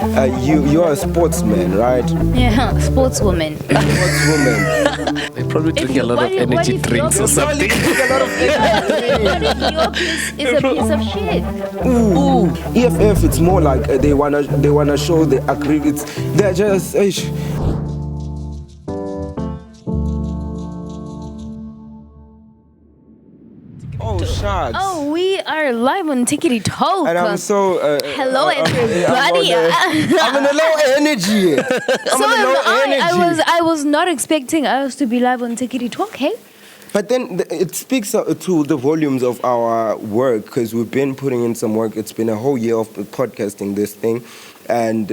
you are a sportsman, right? Yeah, sportswoman. Sportswoman. They probably drink a lot of energy drinks or something. What if your piece is a piece of shit? Ooh. EFF, it's more like they wanna show they agree. They're just. Oh, shucks. Oh, we are live on Tickety Talk. And I'm so. Hello, everybody. I'm in a low energy. I was not expecting us to be live on Tickety Talk, hey? But then it speaks to the volumes of our work, because we've been putting in some work. It's been a whole year of podcasting this thing. And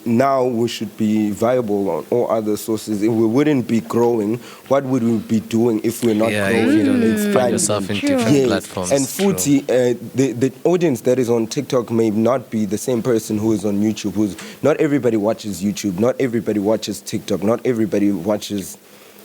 now we should be viable on all other sources. If we wouldn't be growing, what would we be doing if we're not growing? If you don't find yourself in different platforms. And Futi, the audience that is on TikTok may not be the same person who is on YouTube. Not everybody watches YouTube. Not everybody watches TikTok. Not everybody watches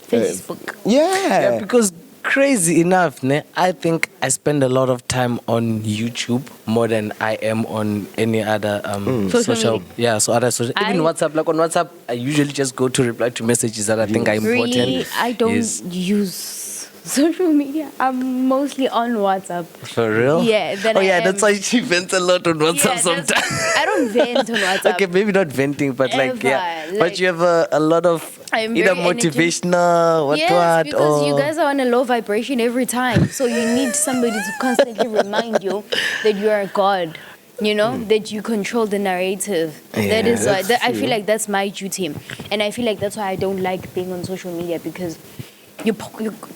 Facebook. Yeah, because crazy enough, I think I spend a lot of time on YouTube more than I am on any other social. Yeah, so other social. Even WhatsApp. Like on WhatsApp, I usually just go to reply to messages that I think are important. Really, I don't use social media. I'm mostly on WhatsApp. For real? Yeah. That's why she vents a lot on WhatsApp sometimes. I don't vent on WhatsApp. Okay, maybe not venting, but but you have a lot of either motivational, Yes, because you guys are on a low vibration every time. So you need somebody to constantly remind you that you are God. You know, that you control the narrative. That is why I feel like that's my duty. And I feel like that's why I don't like being on social media, because you're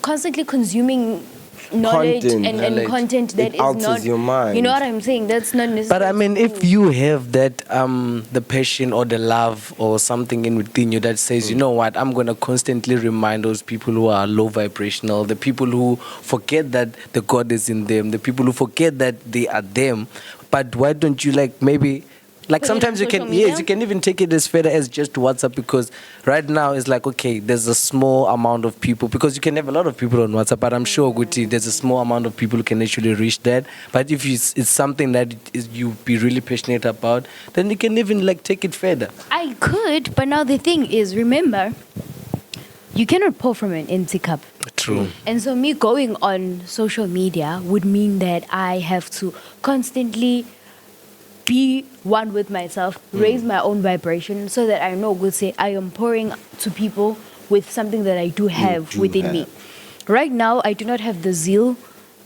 constantly consuming knowledge and content that is not your mind. You know what I'm saying? That's not necessary. But I mean, if you have that the passion or the love or something in within you that says, you know what, I'm gonna constantly remind those people who are low vibrational, the people who forget that the God is in them, the people who forget that they are them. But why don't you maybe sometimes you can you can even take it as further as just WhatsApp, because right now it's like, okay, there's a small amount of people, because you can have a lot of people on WhatsApp, but I'm sure Guti, there's a small amount of people who can actually reach that. But if it's something that you be really passionate about, then you can even take it further. I could, but now the thing is, remember, you cannot pour from an empty cup. True. And so me going on social media would mean that I have to constantly be one with myself, raise my own vibration, so that I know, I am pouring to people with something that I do have within me. Right now, I do not have the zeal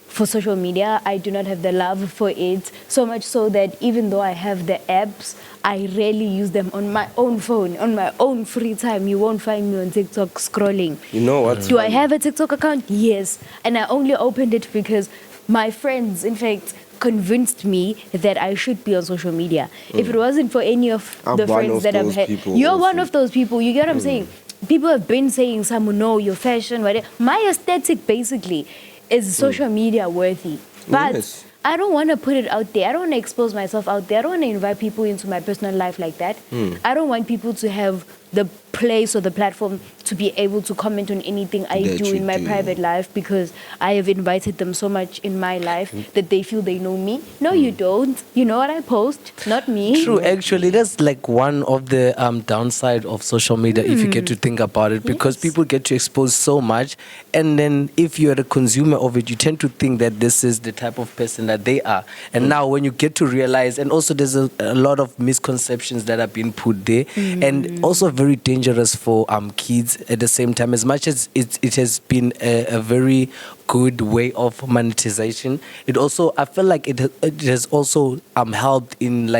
for social media. I do not have the love for it, so much so that even though I have the apps, I rarely use them on my own phone, on my own free time. You won't find me on TikTok scrolling. You know what? Do I have a TikTok account? Yes. And I only opened it because my friends, in fact, convinced me that I should be on social media. If it wasn't for any of the friends that I've had, you're one of those people. You get what I'm saying? People have been saying, "Samu, no, your fashion, whatever." My aesthetic basically is social media worthy, but I don't want to put it out there. I don't want to expose myself out there. I don't want to invite people into my personal life like that. I don't want people to have the place or the platform to be able to comment on anything I do in my private life, because I have invited them so much in my life that they feel they know me. No, you don't. You know what I post, not me. True, actually, that's one of the downside of social media, if you get to think about it, because people get to expose so much, and then if you're a consumer of it, you tend to think that this is the type of person that they are. And now when you get to realize, and also there's a lot of misconceptions that have been put there, and also very dangerous for kids at the same time. As much as it has been a very good way of monetization, it also, I feel like it has also helped in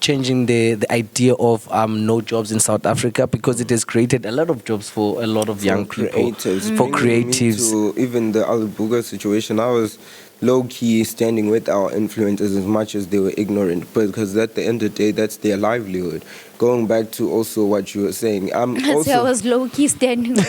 changing the idea of no jobs in South Africa, because it has created a lot of jobs for a lot of young people, for creatives. Even the Albuga situation, I was low-key standing with our influencers as much as they were ignorant, because at the end of the day, that's their livelihood. Going back to also what you were saying, I was low-key standing with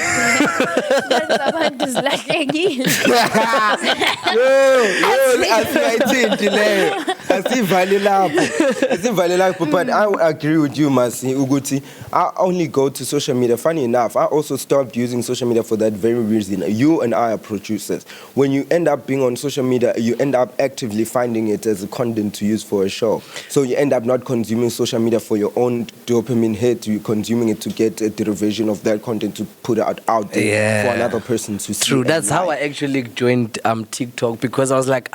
but I agree with you, Masi Uguti. I only go to social media. Funny enough, I also stopped using social media for that very reason. You and I are producers. When you end up being on social media, you end up actively finding it as a content to use for a show. So you end up not consuming social media for your own dopamine hit. You're consuming it to get a derivative of that content to put out there for another person to see. True. That's how I actually joined TikTok, because I was like,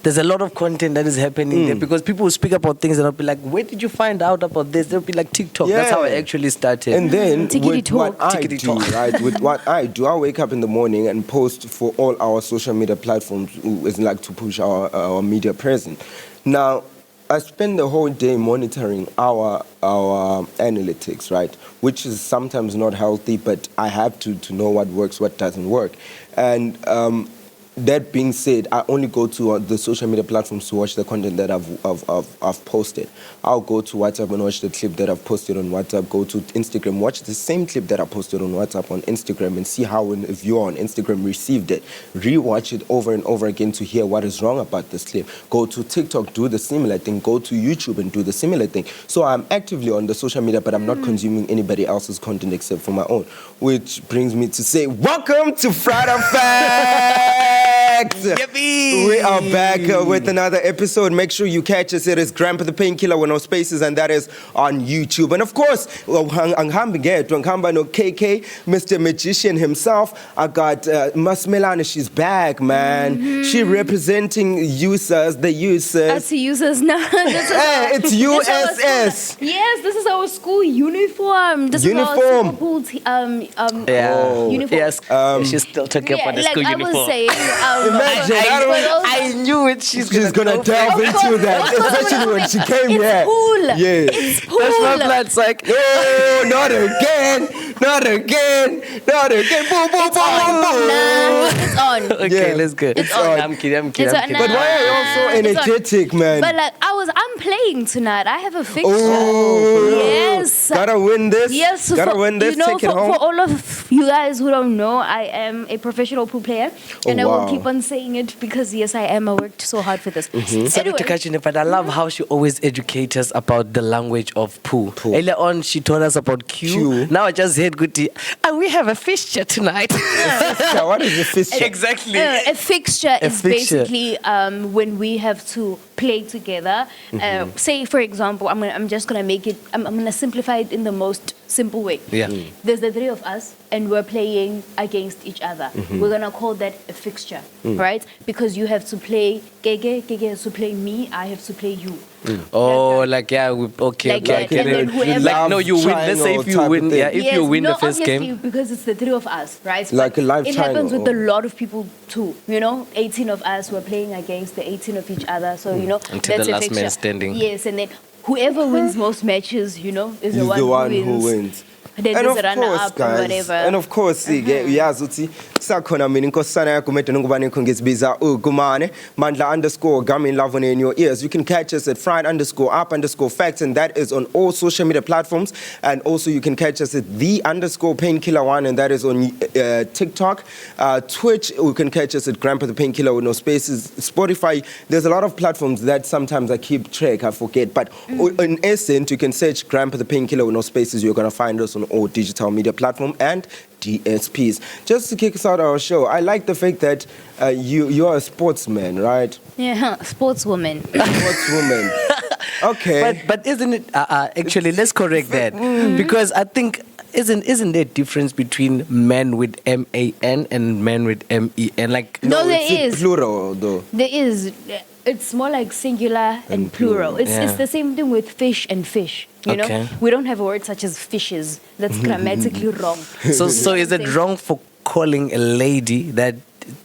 there's a lot of content that is happening there, because people will speak about things and I'll be like, where did you find out about this? They'll be like, TikTok. Yeah. That's how I actually started. And then with what I Tickety do, talk. right? With what I do, I wake up in the morning and post for all our social media platforms, is like to push our media presence. Now, I spend the whole day monitoring our analytics, right? Which is sometimes not healthy, but I have to know what works, what doesn't work. And that being said, I only go to the social media platforms to watch the content that I've posted. I'll go to WhatsApp and watch the clip that I've posted on WhatsApp. Go to Instagram, watch the same clip that I posted on WhatsApp on Instagram, and see how a viewer on Instagram received it. Rewatch it over and over again to hear what is wrong about this clip. Go to TikTok, do the similar thing. Go to YouTube and do the similar thing. So I'm actively on the social media, but I'm not consuming anybody else's content except for my own. Which brings me to say, welcome to Friday Facts! Yippee! We are back with another episode. Make sure you catch us. It is Grandpa the Painkiller with no spaces, and that is on YouTube. And of course, Angamba no KK, Mr. Magician himself. I got Masmelana. She's back, man. She representing users, the users. I see users now. It's USS. Yes, this is our school uniform. This Uniform. is our school uniform. Yes. She's still talking about the school uniform. I was saying, Imagine, I knew it. She's gonna delve into that, especially when she came here. Cool. Yes. It's cool. That's my plan. It's like, no, not again. Boom, boom, It's on. okay, Yeah. let's go. It's on. I'm kidding. It's on. But why are you all so energetic, man? But like I'm playing tonight. I have a fixture. Oh, yes. Gotta win this. Yes. Gotta win this. You know, Take it home. for all of you guys who don't know, I am a professional pool player, and I will wow. keep on saying it because yes, I am. I worked so hard for this. Sorry to catch you, but I love how she always educates us about the language of poo. Earlier on, she told us about Q. Now I just heard Guti, and we have a fixture tonight. What is a fixture? Exactly. A fixture is fixture. basically when we have to play together. Say, for example, I'm just gonna make it. I'm gonna simplify it in the most simple way. Yeah. There's the three of us, and we're playing against each other. We're gonna call that a fixture, right? Because you have to play. Gege has to play me. I have to play you. Oh, like yeah, okay. Like that, and then whoever- Like no, you win. Let's say if you win, if you win the first obviously, game. because it's the three of us, right? Like But a live it happens triangle. with a lot of people too. 18 of us were playing against the 18 of each other. So Until that's the a last fixture. man standing. Yes, and then whoever wins most matches, is He's the one who wins. Then And there's of a runner course, up or guys, whatever. and of course, uyazi ukuthi sakhona mina inkosana yakho mede nongubani yakho ngizibiza ugumane Mandla _ love in your ears. You can catch us at fried_up_facts, and that is on all social media platforms. And also you can catch us at _painkiller1, and that is on TikTok, Twitch. You can catch us at Grandpa the Painkiller with no spaces, Spotify. There's a lot of platforms that sometimes I keep track, I forget. But in essence, you can search Grandpa the Painkiller with no spaces. You're gonna find us on all digital media platform and DSPs. Just to kick us out our show, I like the fact that you're a sportsman, right? Yeah, sportswoman. Sportswoman. Okay. But isn't it actually? Let's correct that because I think isn't there a difference between men with MAN and men with MEN? Like No, there it's is. plural though. There is. It's more like singular and plural. It's the same thing with fish and fish. You know, Okay. we don't have a word such as fishes. That's grammatically wrong. So is it wrong for calling a lady that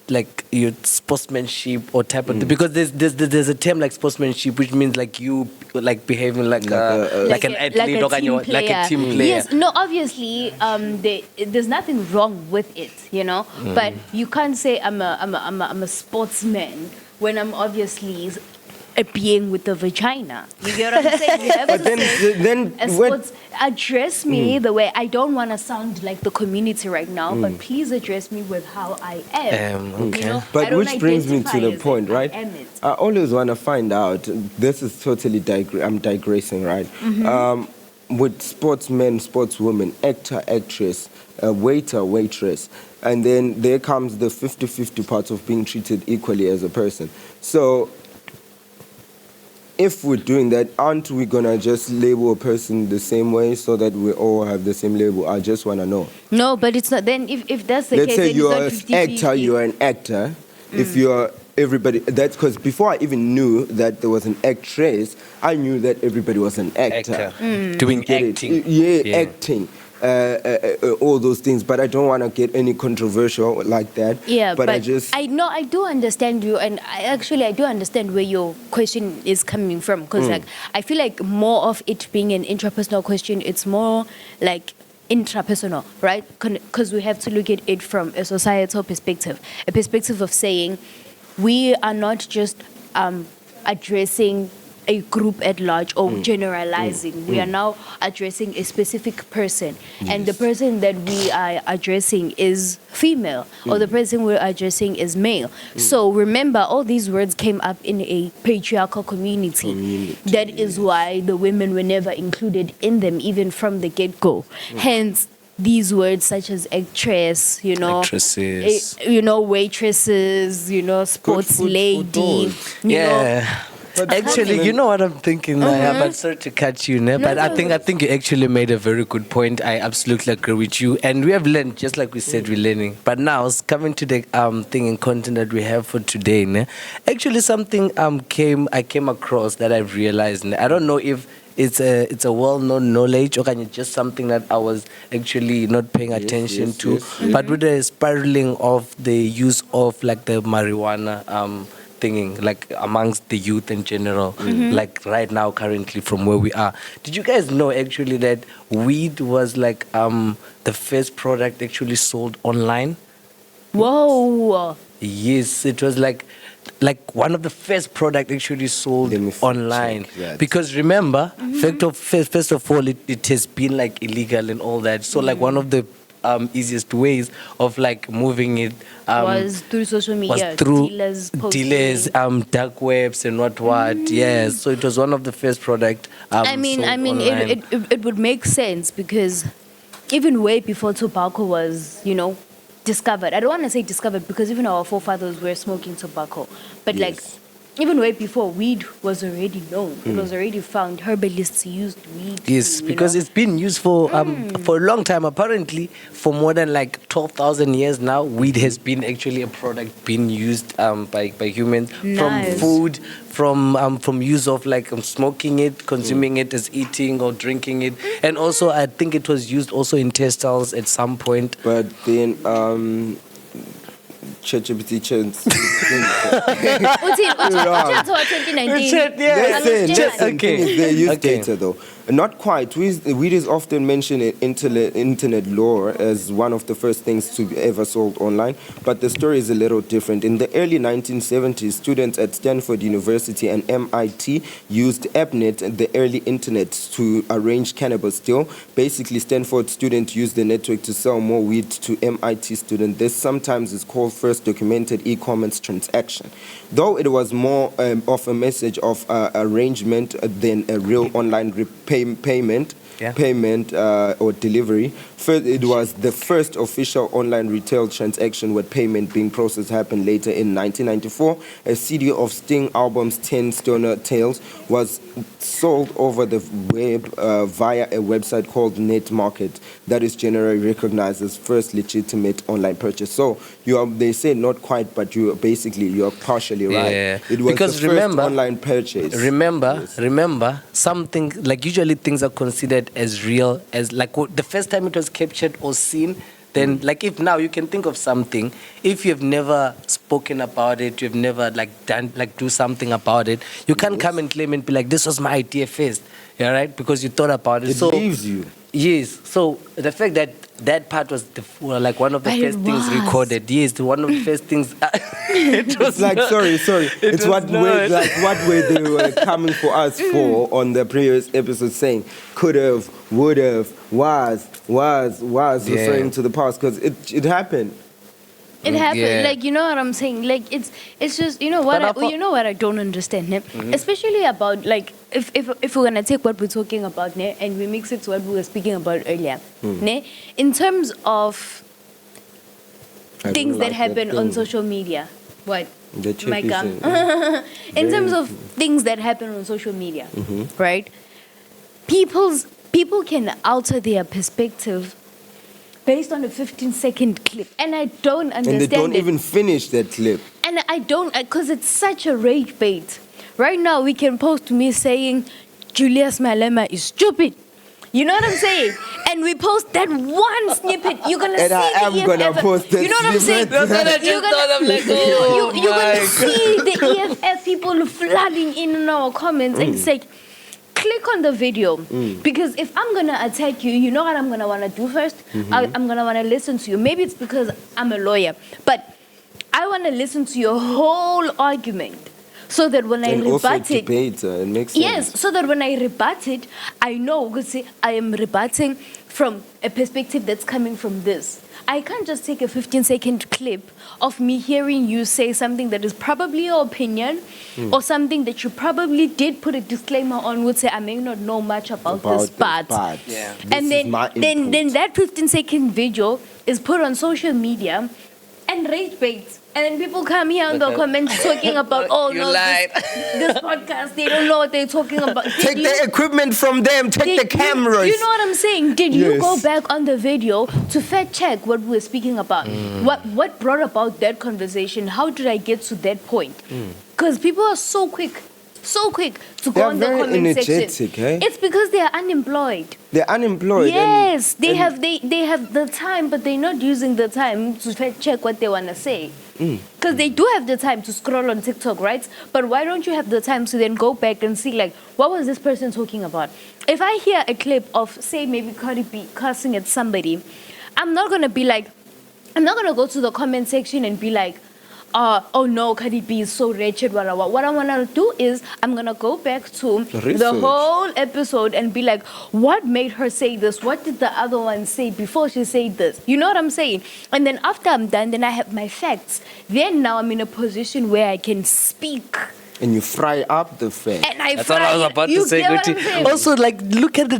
like your sportsmanship or type of because there's a term like sportsmanship which means like you like behaving like an athlete or like a team player. Yes, no, obviously there's nothing wrong with it, but you can't say I'm a sportsman when I'm obviously a being with a vagina. You get what I'm saying? You have But to say then address me the way I don't want to sound like the community right now, but please address me with how I am. Okay. I But don't which brings me to identify the as point, I right? am it. I always want to find out. This is totally I'm digressing, right? with sportsmen, sportswomen, actor, actress, waiter, waitress. And then there comes the 50-50 part of being treated equally as a person. So if we're doing that, aren't we gonna just label a person the same way so that we all have the same label? I just wanna know. No, but it's not. Then if that's the Let's case, say then you're it's an not 50-50. actor, you're an actor. If you're everybody, that's because before I even knew that there was an actress, I knew that everybody was an actor. Doing Get it? acting. Yeah, acting. All those things, but I don't want to get any controversial like that. Yeah, but I just I know I do understand you, and I do understand where your question is coming from, because like I feel like more of it being an intrapersonal question, it's more like intrapersonal, right? Because we have to look at it from a societal perspective, a perspective of saying we are not just addressing a group at large or generalizing. We are now addressing a specific person, and the person that we are addressing is female, or the person we're addressing is male. So remember, all these words came up in a patriarchal community. That is why the women were never included in them, even from the get-go. Hence, these words such as actress, Actresses. Waitresses, sports food for lady, thought. you know. But Actually, you know what I'm thinking, Naya, but sorry to cut you, ne? But I think you actually made a very good point. I absolutely agree with you. And we have learned, just like we said, we're learning. But now, coming to the thing and content that we have for today, ne? Actually something I came across that I've realized. Ne? I don't know if it's a well-known knowledge or can it just something that I was actually not paying attention to. But with the spiraling of the use of like the marijuana thinking, like amongst the youth in general, like right now currently from where we are. Did you guys know actually that weed was like the first product actually sold online? Whoa. Yes, it was like one of the first product actually sold online. Because remember, first of all, it has been like illegal and all that. So like one of the easiest ways of like moving it was through social media, was through dealers, dark webs and what. Yes, so it was one of the first product. It would make sense because even way before tobacco was, discovered. I don't want to say discovered because even our forefathers were smoking tobacco, but like even way before, weed was already known. It was already found. Herbalists used weed. Yes, because it's been used for a long time. Apparently, for more than like 12,000 years now, weed has been actually a product being used by humans. From food, from use of like smoking it, consuming it as eating or drinking it, and also I think it was used also in textiles at some point. But then ChatGPT chance. They use data though. Not quite. Weed is often mentioned in internet lore as one of the first things to be ever sold online, but the story is a little different. In the early 1970s, students at Stanford University and MIT used AppNet, the early internet, to arrange cannabis deal. Basically, Stanford students used the network to sell more weed to MIT students. This sometimes is called first documented e-commerce transaction. Though it was more of a message of arrangement than a real online payment or delivery. First, it was the first official online retail transaction with payment being processed happened later in 1994. A CD of Sting album's 10 Stoner Tales was sold over the web via a website called Net Market that is generally recognized as first legitimate online purchase. So they say not quite, but you're partially right. Yeah. It was because the first online purchase. Remember, something like usually things are considered as real as like the first time it was captured or seen. Then, like if now you can think of something, if you've never spoken about it, you've never do something about it, you can't come and claim and be like, this was my idea first, yeah, right? Because you thought about it. It leaves you. Yes. So the fact that part was like one of the first things recorded. Yes, one of the first things. It was like not, sorry. It's what way they were coming for us for on the previous episode, saying could have, would have, was referring to the past because it happened. It happened, like you know what I'm saying. Like it's just what I don't understand, especially about like if we're gonna take what we're talking about ne, and we mix it to what we were speaking about earlier, ne, in terms of things that happen on social media, what? My gum. In terms of things that happen on social media, right? People can alter their perspective based on a 15-second clip, and I don't understand. And they don't even finish that clip. And I don't, because it's such a rage bait. Right now, we can post me saying Julius Malema is stupid. You know what I'm saying? And we post that one snippet. You're gonna and see I am the EFF. gonna post that. You know what I'm saying? That's what I just thought. I'm like, oh you're gonna my see the EFF people flooding in our comments, and it's like, click on the video, because if I'm gonna attack you, you know what I'm gonna wanna do first? I'm gonna wanna listen to you. Maybe it's because I'm a lawyer, but I wanna listen to your whole argument. So that when I rebut it, it makes sense. Yes, so that when I rebut it, I know because I am rebutting from a perspective that's coming from this. I can't just take a 15-second clip of me hearing you say something that is probably your opinion, or something that you probably did put a disclaimer on, would say I may not know much about this part. Yeah. And then that 15-second video is put on social media and rage baits. And then people come here in the comments talking about, oh no, this podcast, they don't know what they're talking about. Take the equipment from them, take the cameras. You know what I'm saying? Did you go back on the video to fact check what we're speaking about? What brought about that conversation? How did I get to that point? Because people are so quick to go in the comment section. It's because they are unemployed. They're unemployed. Yes, they have the time, but they're not using the time to fact check what they want to say. Because they do have the time to scroll on TikTok, right? But why don't you have the time to then go back and see, like, what was this person talking about? If I hear a clip of, say, maybe Cardi B cussing at somebody, I'm not going to go to the comment section and be like, oh no, Cardi B is so wretched. What I want to do is I'm going to go back to the whole episode and be like, what made her say this? What did the other one say before she said this? You know what I'm saying? And then after I'm done, then I have my facts. Then now I'm in a position where I can speak. And you fry up the facts. And I That's what I was about to say. Also, like, look at the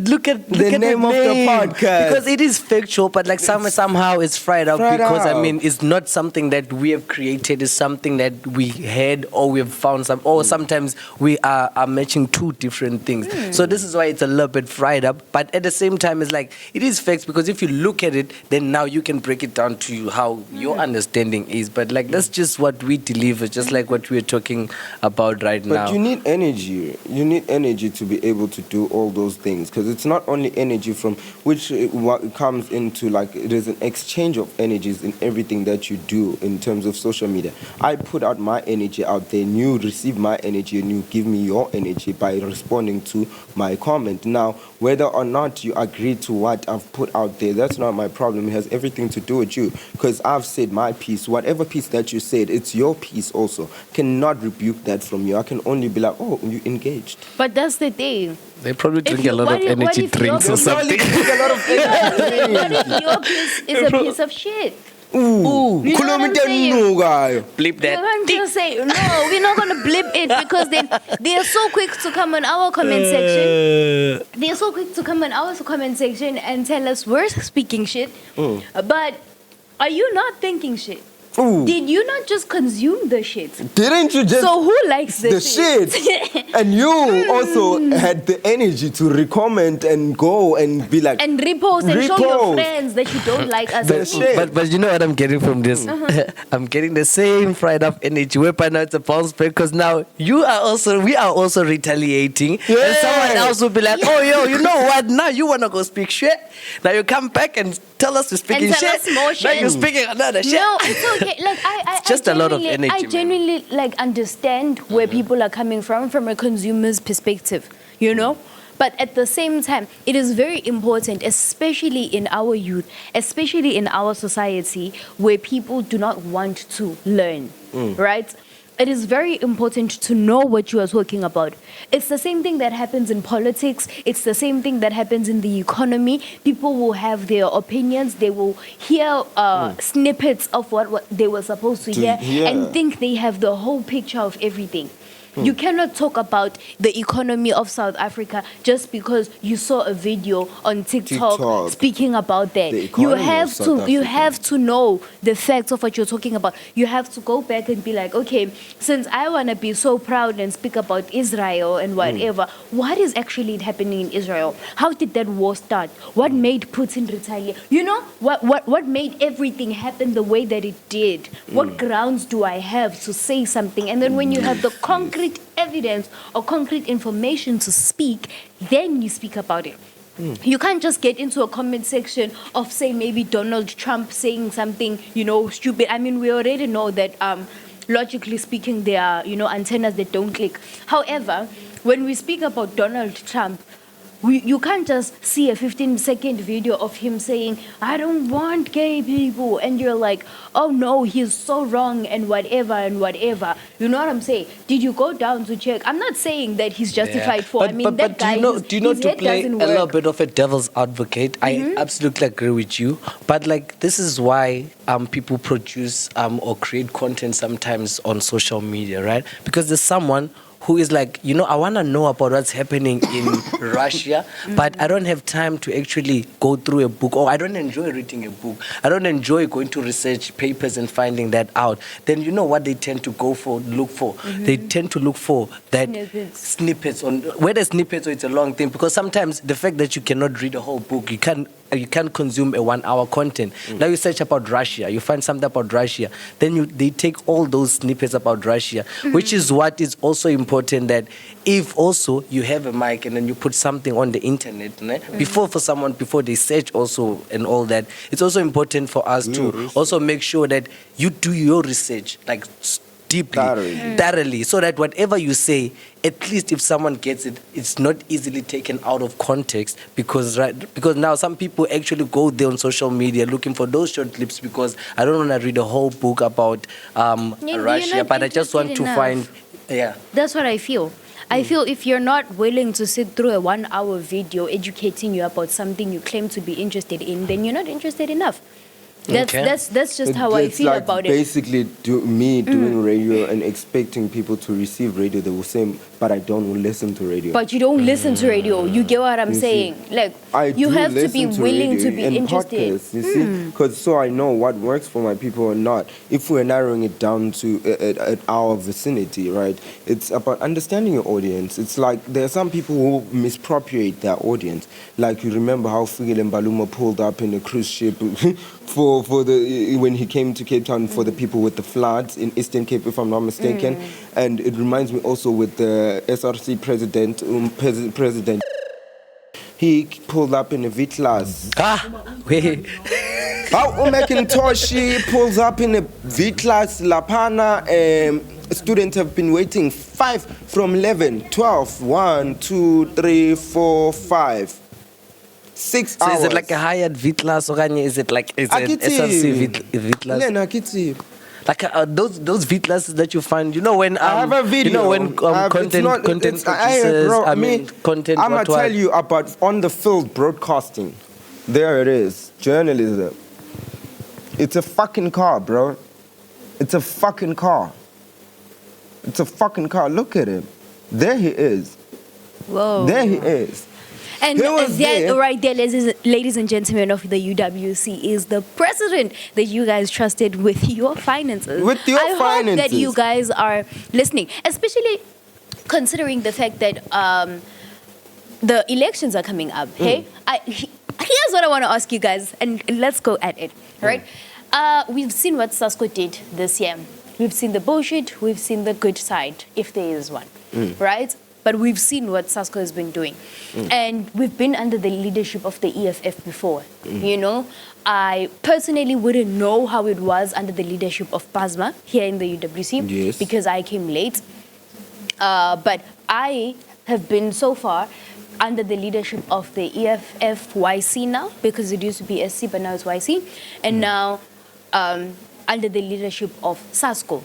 name of the podcast. Because it is factual, but like somehow it's fried up because I mean it's not something that we have created. It's something that we had or we have found or sometimes we are matching two different things. So this is why it's a little bit fried up. But at the same time, it's like it is facts because if you look at it, then now you can break it down to how your understanding is. But like that's just what we deliver, just like what we are talking about right now. But you need energy. You need energy to be able to do all those things because it's not only energy from which what comes into like there's an exchange of energies in everything that you do in terms of social media. I put out my energy out there and you receive my energy and you give me your energy by responding to my comment. Now, whether or not you agree to what I've put out there, that's not my problem. It has everything to do with you because I've said my piece. Whatever piece that you said, it's your piece also. Cannot rebuke that from you. I can only be like, oh, you engaged. But that's the thing. They probably drink a lot of energy drinks or something. What if your piece is a piece of shit? Ooh. You know what I'm saying? Bleep that. I'm just saying, no, we're not going to blip it because they are so quick to come in our comment section. They are so quick to come in our comment section and tell us we're speaking shit. But are you not thinking shit? Ooh. Did you not just consume the shit? Didn't you just... So who likes the shit? And you also had the energy to recomment and go and be like... And repost and show your friends that you don't like us. But you know what I'm getting from this? I'm getting the same fried up energy. Whereby now it's a bounce back because now we are also retaliating. Yeah. And someone else will be like, oh, yo, you know what? Now you want to go speak shit. Now you come back and tell us you're speaking and tell shit. Us more shit. Now you're speaking another shit. No, it's okay. Like it's just a lot of energy. I genuinely like understand where people are coming from a consumer's perspective, you know. But at the same time, it is very important, especially in our youth, especially in our society, where people do not want to learn, right? It is very important to know what you are talking about. It's the same thing that happens in politics. It's the same thing that happens in the economy. People will have their opinions. They will hear snippets of what they were supposed to hear and think they have the whole picture of everything. You cannot talk about the economy of South Africa just because you saw a video on TikTok speaking about that. You have to know the facts of what you're talking about. You have to go back and be like, okay, since I want to be so proud and speak about Israel and whatever, what is actually happening in Israel? How did that war start? What made Putin retaliate? You know, what made everything happen the way that it did? What grounds do I have to say something? And then when you have the concrete evidence or concrete information to speak, then you speak about it. You can't just get into a comment section of, say, maybe Donald Trump saying something, stupid. I mean, we already know that logically speaking, there are, antennas that don't click. However, when we speak about Donald Trump, you can't just see a 15-second video of him saying, I don't want gay people. And you're like, oh no, he's so wrong and whatever and whatever. You know what I'm saying? Did you go down to check? I'm not saying that he's justified for. That guy, do you know to play a little bit of a devil's advocate? I absolutely agree with you. But this is why people produce or create content sometimes on social media, right? Because there's someone who is like, I want to know about what's happening in Russia, but I don't have time to actually go through a book, or I don't enjoy reading a book. I don't enjoy going to research papers and finding that out. Then you know what they tend to look for? They tend to look for that snippets on, whether snippets or it's a long thing, because sometimes the fact that you cannot read a whole book, you can't consume a 1 hour content. Now you search about Russia, you find something about Russia, then they take all those snippets about Russia, which is what is also important, that if also you have a mic and then you put something on the internet, before they search also and all that, it's also important for us to also make sure that you do your research deeply, thoroughly, so that whatever you say, at least if someone gets it, it's not easily taken out of context, because now some people actually go there on social media looking for those short clips, because I don't want to read a whole book about Russia, but I just want to find. That's what I feel. I feel if you're not willing to sit through a 1 hour video educating you about something you claim to be interested in, then you're not interested enough. That's just how I feel about it. Basically, doing radio and expecting people to receive radio, they will say, but I don't listen to radio. But you don't listen to radio. You get what I'm saying? You have to be willing to be interested. Podcasts, you see, because so I know what works for my people or not. If we're narrowing it down to at our vicinity, right? It's about understanding your audience. It's like there are some people who misappropriate their audience. Like you remember how Figile Mbaluma pulled up in a cruise ship when he came to Cape Town for the people with the floods in Eastern Cape, if I'm not mistaken. And it reminds me also with the SRC president, he pulled up in a V-Class. Macintosh pulls up in a V-Class Lapana. Students have been waiting 5 from 11, 12, 1, 2, 3, 4, 5. 6 hours. So is it like a hired V-Class, or is it like an SRC V-Class? Like those V-Classes that you find, when I have a video. Content producers, content. I'm gonna tell you about on the field broadcasting. There it is, journalism. It's a fucking car, bro. It's a fucking car. It's a fucking car. Look at him. There he is. Whoa. There he is. And right there, ladies and gentlemen of the UWC, is the president that you guys trusted with your finances. I hope that you guys are listening, especially considering the fact that the elections are coming up. Hey, here's what I want to ask you guys, and let's go at it. Right? We've seen what Sasco did this year. We've seen the bullshit. We've seen the good side, if there is one. Right? But we've seen what Sasco has been doing. And we've been under the leadership of the EFF before. I personally wouldn't know how it was under the leadership of PASMA here in the UWC because I came late. But I have been so far under the leadership of the EFF YC now, because it used to be SC, but now it's YC. And now under the leadership of Sasco.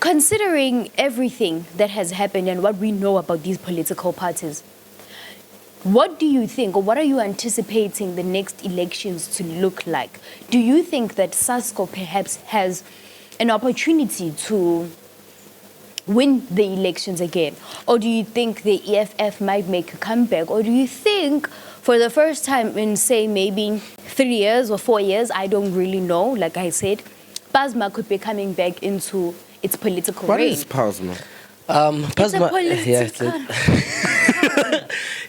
Considering everything that has happened and what we know about these political parties, what do you think, or what are you anticipating the next elections to look like? Do you think that Sasco perhaps has an opportunity to win the elections again? Or do you think the EFF might make a comeback? Or do you think for the first time in, say, maybe 3 years or 4 years, I don't really know, like I said, PASMA could be coming back into its political reign? What is PASMA? PASMA,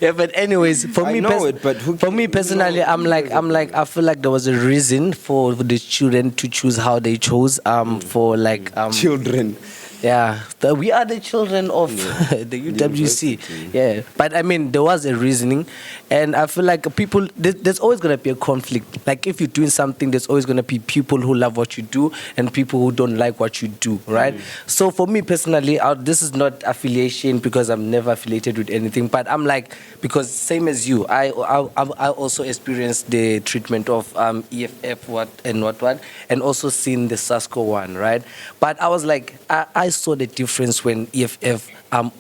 yeah, but anyways, for me personally, I feel like there was a reason for the children to choose how they chose. For like children. Yeah, we are the children of the UWC. Yeah, but I mean, there was a reasoning, and I feel like people, there's always going to be a conflict. Like if you're doing something, there's always going to be people who love what you do and people who don't like what you do, right? So for me personally, this is not affiliation because I'm never affiliated with anything, but I'm like, because same as you, I also experienced the treatment of EFF what, and also seen the Sasco one, right? But I was like, I saw the difference when EFF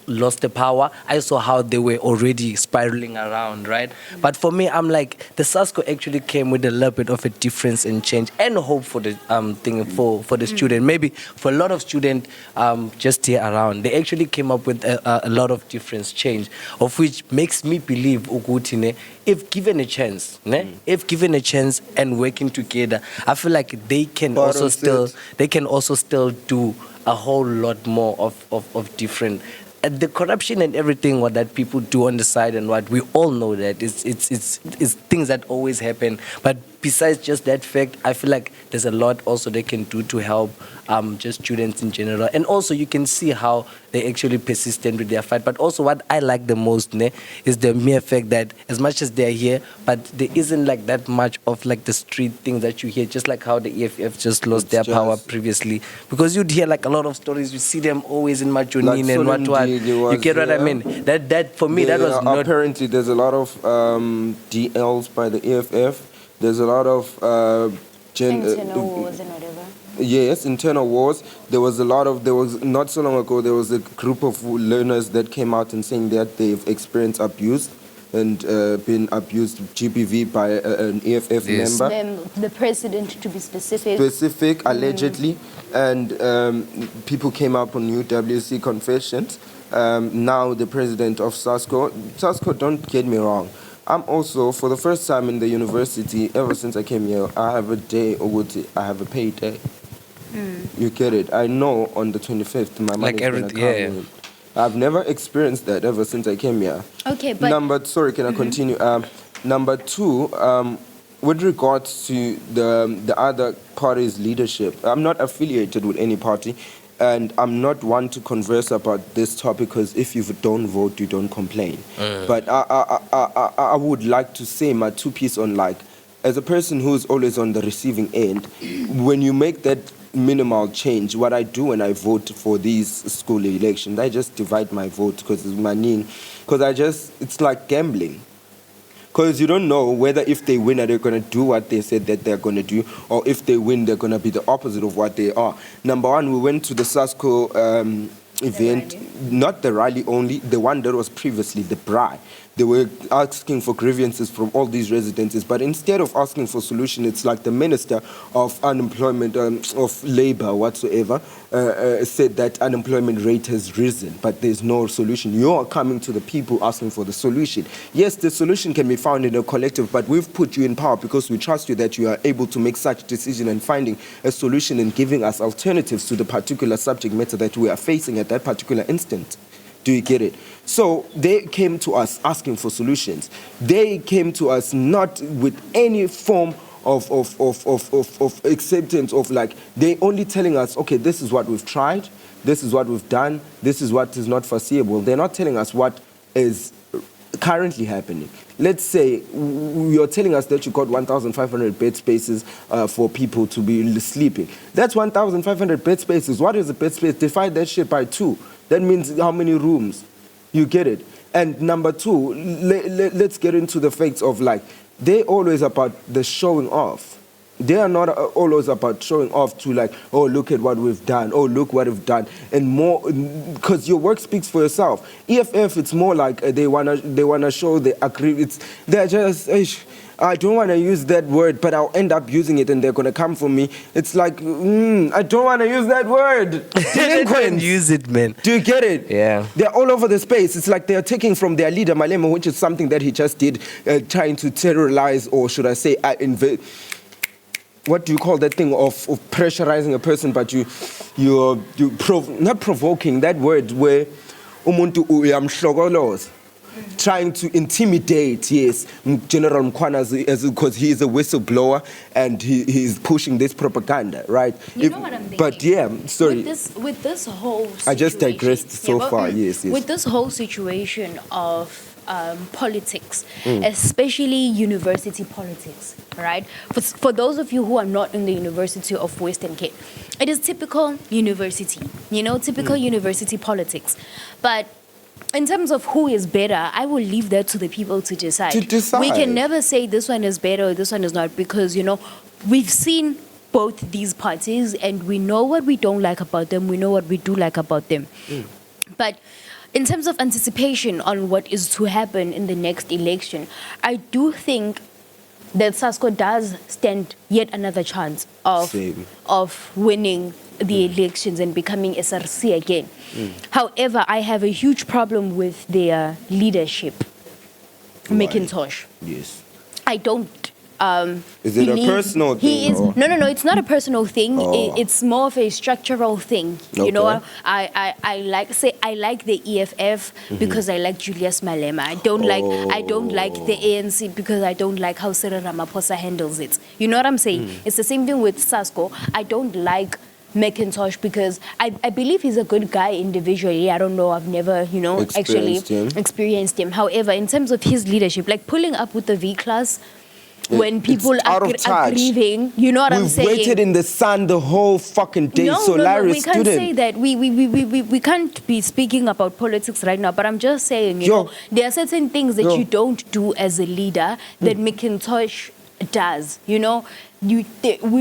lost the power. I saw how they were already spiraling around, right? But for me, I'm like, the Sasco actually came with a little bit of a difference and change and hope for the thing for the student. Maybe for a lot of students just here around, they actually came up with a lot of difference change, of which makes me believe Ukutine, if given a chance, if given a chance and working together, I feel like they can also still do a whole lot more of different. The corruption and everything what that people do on the side and what we all know that it's things that always happen. But besides just that fact, I feel like there's a lot also they can do to help just students in general. And also you can see how they actually persistent with their fight. But also what I like the most is the mere fact that as much as they're here, but there isn't like that much of like the street things that you hear, just like how the EFF just lost their power previously. Because you'd hear like a lot of stories, you see them always in Majonin and what. You get what I mean? That for me, that was not... Apparently there's a lot of DLs by the EFF. There's a lot of internal wars and whatever. Yes, internal wars. There was not so long ago, there was a group of learners that came out and saying that they've experienced abuse and been abused GBV by an EFF member. The president, to be specific. Allegedly. And people came up on UWC confessions. Now the president of Sasco, don't get me wrong, I'm also, for the first time in the university, ever since I came here, I have a day, I have a paid day. You get it? I know on the 25th, my money is going to come in. I've never experienced that ever since I came here. Okay, but... Sorry, can I continue? Number two, with regards to the other party's leadership, I'm not affiliated with any party. And I'm not one to converse about this topic because if you don't vote, you don't complain. But I would like to say my two piece on like, as a person who's always on the receiving end, when you make that minimal change, what I do when I vote for these school elections, I just divide my vote because it's my name. Because it's like gambling. Because you don't know whether if they win, are they going to do what they said that they're going to do, or if they win, they're going to be the opposite of what they are. Number one, we went to the Sasco event, not the rally only, the one that was previously the BRI. They were asking for grievances from all these residences, but instead of asking for solution, it's like the Minister of Unemployment, of Labor, whatsoever, said that unemployment rate has risen, but there's no solution. You're coming to the people asking for the solution. Yes, the solution can be found in a collective, but we've put you in power because we trust you that you are able to make such decision and finding a solution and giving us alternatives to the particular subject matter that we are facing at that particular instant. Do you get it? So they came to us asking for solutions. They came to us not with any form of acceptance of like, they only telling us, okay, this is what we've tried, this is what we've done, this is what is not foreseeable. They're not telling us what is currently happening. Let's say you're telling us that you got 1,500 bed spaces for people to be sleeping. That's 1,500 bed spaces. What is a bed space? Divide that shit by 2. That means how many rooms? You get it? And number two, let's get into the facts of like, they always about the showing off. They are not always about showing off to like, oh, look at what we've done. Oh, look what we've done. And more, because your work speaks for yourself. EFF, it's more like they wanna show they agree. They're just, I don't want to use that word, but I'll end up using it and they're going to come for me. It's like, I don't want to use that word. Delinquents. Use it, man. Do you get it? Yeah. They're all over the space. It's like they're taking from their leader, Malema, which is something that he just did, trying to terrorize, or should I say, what do you call that thing of pressurizing a person, but not provoking, that word where umuntu uyamhlokoloza. Trying to intimidate, yes, General Mkhwana, because he is a whistleblower and he's pushing this propaganda, right? You know what I'm thinking? But yeah, sorry. With this whole situation, I just digressed so far, yes. With this whole situation of politics, especially university politics, right? For those of you who are not in the University of Western Cape, it is typical university, typical university politics. But in terms of who is better, I will leave that to the people to decide. We can never say this one is better or this one is not, because, we've seen both these parties and we know what we don't like about them, we know what we do like about them. But in terms of anticipation on what is to happen in the next election, I do think that Sasco does stand yet another chance of winning the elections and becoming SRC again. However, I have a huge problem with their leadership, McIntosh. Yes. I don't is it a personal thing? No, it's not a personal thing. It's more of a structural thing. Okay. I like the EFF because I like Julius Malema. I don't like the ANC because I don't like how Cyril Ramaphosa handles it. You know what I'm saying? It's the same thing with Sasco. I don't like McIntosh because I believe he's a good guy individually. I don't know. I've never, experienced him. However, in terms of his leadership, like pulling up with the V class, when people are grieving, you know what I'm saying? We've waited in the sun the whole fucking day. No, we can't say that. We can't be speaking about politics right now, but I'm just saying, there are certain things that you don't do as a leader that McIntosh does, we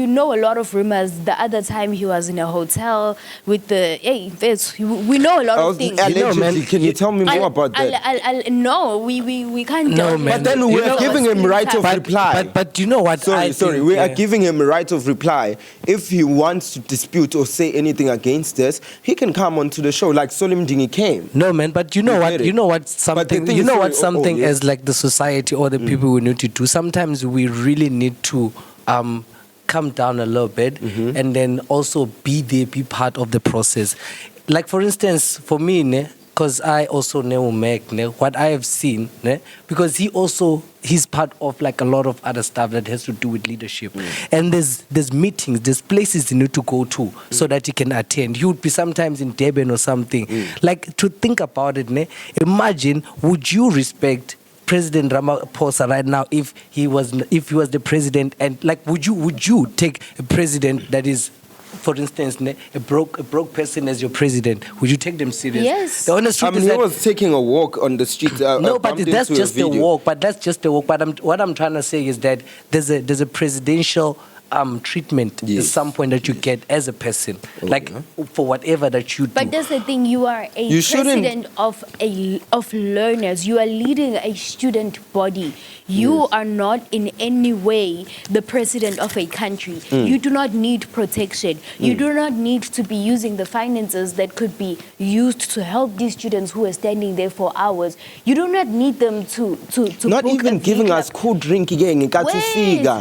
know a lot of rumors. The other time he was in a hotel with we know a lot of things. Allegedly, can you tell me more about that? No, we can't. No, man. But then we are giving him right of reply. But you know what? Sorry. We are giving him a right of reply. If he wants to dispute or say anything against us, he can come onto the show like Solim Dingi came. No, man. But you know what? Something. As like the society or the people we need to do. Sometimes we really need to come down a little bit and then also be part of the process. Like for instance, for me, because I also know Mac, what I have seen, because he's part of like a lot of other stuff that has to do with leadership. And there's meetings, there's places you need to go to so that you can attend. You would be sometimes in Durban or something. Like to think about it, imagine, would you respect President Ramaphosa right now if he was the president, and like would you take a president that is, for instance, a broke person as your president? Would you take them serious? Yes. The honest truth is he that was taking a walk on the street. No, but that's just a walk. But that's just a walk. But what I'm trying to say is that there's a presidential treatment at some point that you get as a person, like for whatever that you do. But that's the thing, you are a president of learners. You are leading a student body. You are not in any way the president of a country. You do not need protection. You do not need to be using the finances that could be used to help these students who are standing there for hours. You do not need them to not even giving us cool drink again.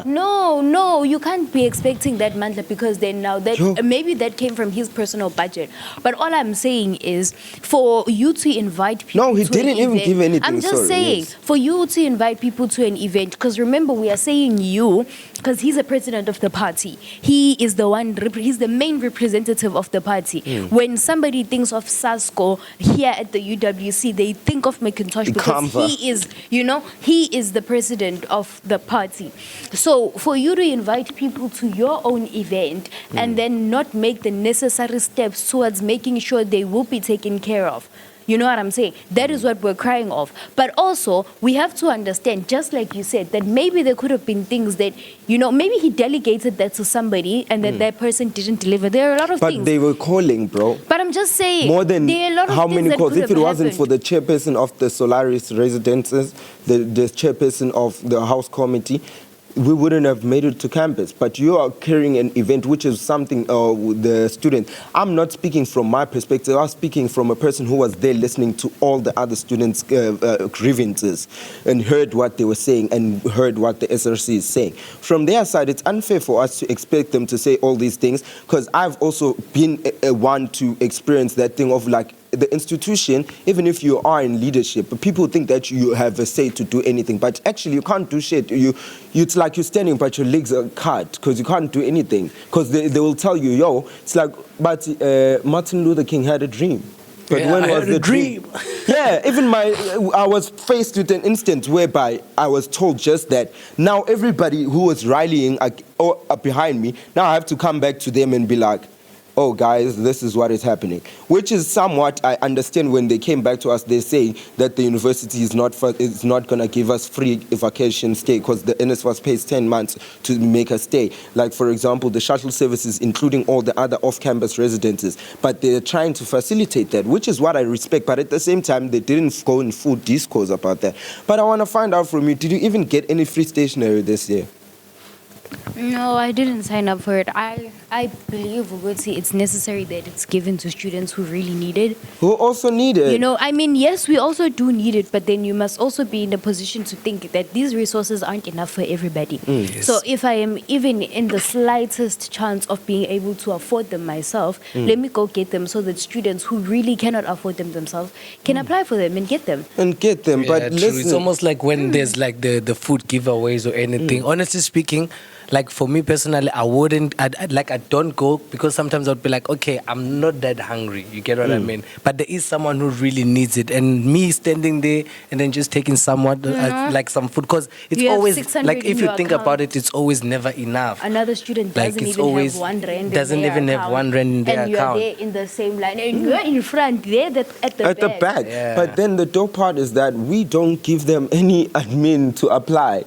No, you can't be expecting that, Mandla, because then now that maybe that came from his personal budget. But all I'm saying is for you to invite people. No, he didn't even give anything. I'm just saying for you to invite people to an event, because remember we are saying you because he's a president of the party. He is the one. He's the main representative of the party. When somebody thinks of Sasco here at the UWC, they think of McIntosh because he is the president of the party. So for you to invite people to your own event and then not make the necessary steps towards making sure they will be taken care of, You know what I'm saying? That is what we're crying of. But also, we have to understand, just like you said, that maybe there could have been things that, maybe he delegated that to somebody and that person didn't deliver. There are a lot of things. But they were calling, bro. But I'm just saying, more than there are a lot of how things many that calls? could If it have wasn't happened. for the chairperson of the Solaris residences, the chairperson of the house committee, we wouldn't have made it to campus. But you are carrying an event which is something the student. I'm not speaking from my perspective. I'm speaking from a person who was there listening to all the other students' grievances and heard what they were saying and heard what the SRC is saying. From their side, it's unfair for us to expect them to say all these things, because I've also been one to experience that thing of like, the institution, even if you are in leadership, people think that you have a say to do anything, but actually you can't do shit. It's like you're standing but your legs are cut because you can't do anything, because they will tell you, yo, it's like, but Martin Luther King had a dream. But yeah, when was the dream? Yeah, even I was faced with an instance whereby I was told just that. Now everybody who was rallying behind me, now I have to come back to them and be like, oh, guys, this is what is happening. Which is somewhat, I understand when they came back to us, they say that the university is not going to give us free vacation stay because the NSFAS pays 10 months to make us stay. Like, for example, the shuttle services, including all the other off-campus residences. But they're trying to facilitate that, which is what I respect. But at the same time, they didn't go in full discourse about that. But I want to find out from you, did you even get any free stationery this year? No, I didn't sign up for it. I believe it's necessary that it's given to students who really need it. Who also need it? Yes, we also do need it, but then you must also be in a position to think that these resources aren't enough for everybody. Yes. So if I am even in the slightest chance of being able to afford them myself, let me go get them so that students who really cannot afford them themselves can apply for them and get them. Yeah, but true. listen. It's almost like when there's like the food giveaways or anything. Honestly speaking, like for me personally, I don't go because sometimes I'd be like, okay, I'm not that hungry. You get what I mean? But there is someone who really needs it, and me standing there and then just taking somewhat like some food, because it's You have always 600 like, if in you your think account. about it, it's always never enough. Another student Like, doesn't it's even always- have 1 rand doesn't in their even have account, 1 rand in their and account. you're there in the same line, and you're in front there at the back. Yeah. But then the dope part is that we don't give them any admin to apply.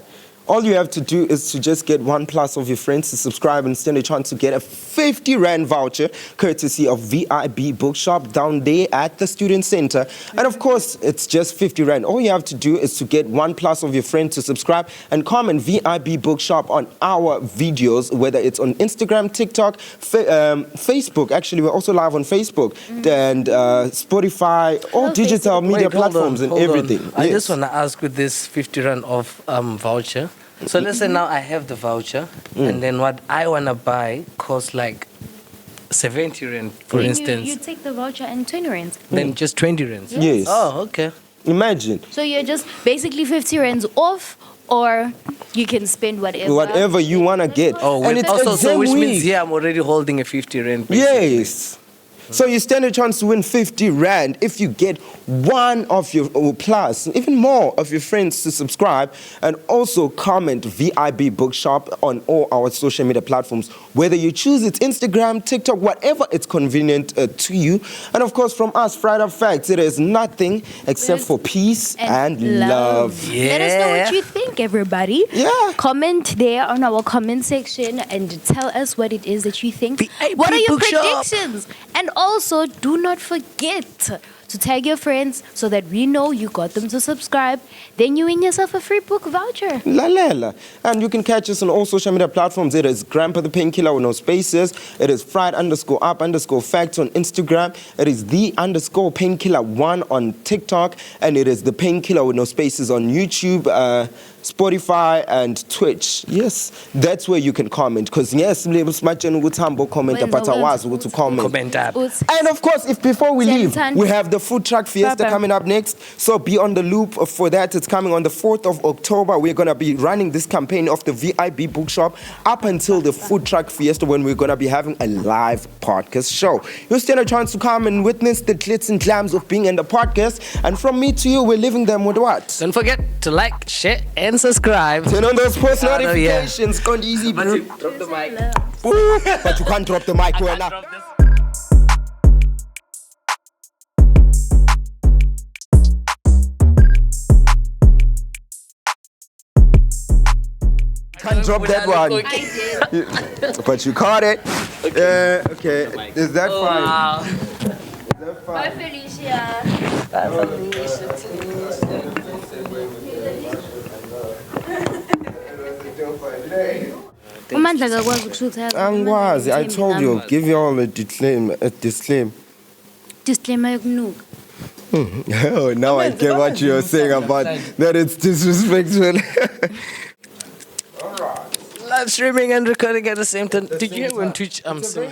All you have to do is to just get 1+ of your friends to subscribe and stand a chance to get a 50 Rand voucher courtesy of VIB Bookshop down there at the Student Center. And of course, it's just 50 Rand. All you have to do is to get 1+ of your friends to subscribe and comment VIB Bookshop on our videos, whether it's on Instagram, TikTok, Facebook. Actually, we're also live on Facebook and Spotify, all digital media platforms and everything. I just want to ask, with this 50 Rand off voucher, so let's say now I have the voucher, and then what I want to buy costs like 70 Rand, for instance. You take the voucher and 20 rands. Then just 20 Rands. Yes. Oh, okay. Imagine. So you're just basically 50 rands off, or you can spend whatever you want to get. Oh, and it's also, so exam which week. means here I'm already holding a 50 Rand. Basically. Yes. So you stand a chance to win 50 Rand if you get one of your, or plus, even more of your friends to subscribe, and also comment VIB Bookshop on all our social media platforms, whether you choose it's Instagram, TikTok, whatever it's convenient to you. And of course, from us, Fried Up Facts, it is nothing except for peace and love. Let us know what you think, everybody. Yeah. Comment there on our comment section and tell us what it is that you think. VIB What are your Bookshop. predictions? And also, do not forget to tag your friends so that we know you got them to subscribe. Then you win yourself a free book voucher. La. And you can catch us on all social media platforms. It is Grandpa the Painkiller with no spaces. It is fried_up_facts on Instagram. It is the_painkiller1 on TikTok. And it is the Painkiller with no spaces on YouTube, Spotify, and Twitch. Yes, that's where you can comment. Because yes, comment, but I was to comment. Comment up. And of course, if before we leave, we have the food truck fiesta Bye-bye. coming up next. So be on the loop for that. It's coming on the 4th of October. We're going to be running this campaign of the VIB Bookshop up until the food truck fiesta, when we're going to be having a live podcast show. You'll stand a chance to come and witness the glitz and glams of being in the podcast. And from me to you, we're leaving them with what? Don't forget to like, share, and subscribe. Turn on those post I know, yeah. notifications. Go easy, But bro. you drop the mic. But you can't drop the mic. I Well, can't now. drop this. can't drop that one. I did. But you caught it. Okay. Is that fine? Wow. Is that Bye, fine? Felicia. uMandla akakwazi ukushutha. Angwazi, I told you, give you all a disclaimer. Disclaimer yokunuka. Oh, now I get what you're saying about that it's disrespectful. Live streaming and recording at the same time. Did you hear when Twitch saying?